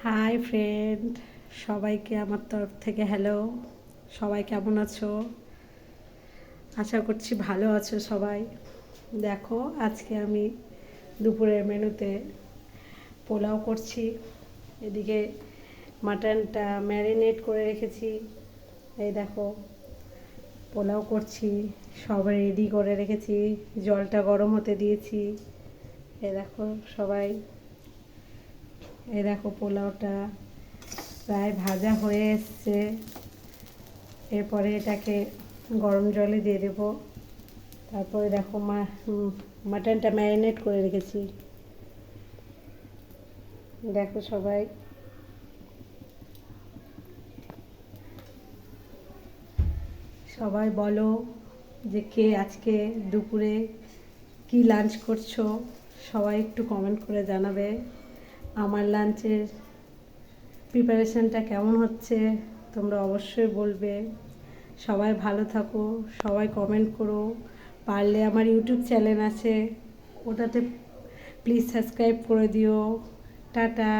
Hi friend, সবাইকে আমার তরফ থেকে হ্যালো। সবাই কেমন আছো? আশা করছি ভালো আছো সবাই। দেখো, আজকে আমি দুপুরের মেনুতে পোলাও করছি। এদিকে মাটনটা ম্যারিনেট করে রেখেছি। এই দেখো, পোলাও করছি, সব রেডি করে রেখেছি, জলটা গরম হতে দিয়েছি। এই দেখো সবাই, এই দেখো পোলাওটা প্রায় ভাজা হয়ে এসছে। এরপরে এটাকে গরম জলে দিয়ে দেবো। তারপরে দেখো মাটনটা ম্যারিনেট করে রেখেছি। দেখো সবাই, সবাই বলো যে কে আজকে দুপুরে কি লাঞ্চ করছো। সবাই একটু কমেন্ট করে জানাবে আমার লাঞ্চের প্রিপারেশনটা কেমন হচ্ছে। তোমরা অবশ্যই বলবে। সবাই ভালো থাকো, সবাই কমেন্ট করো। পারলে আমার ইউটিউব চ্যানেল আছে, ওটাতে প্লিজ সাবস্ক্রাইব করে দিও। টাটা।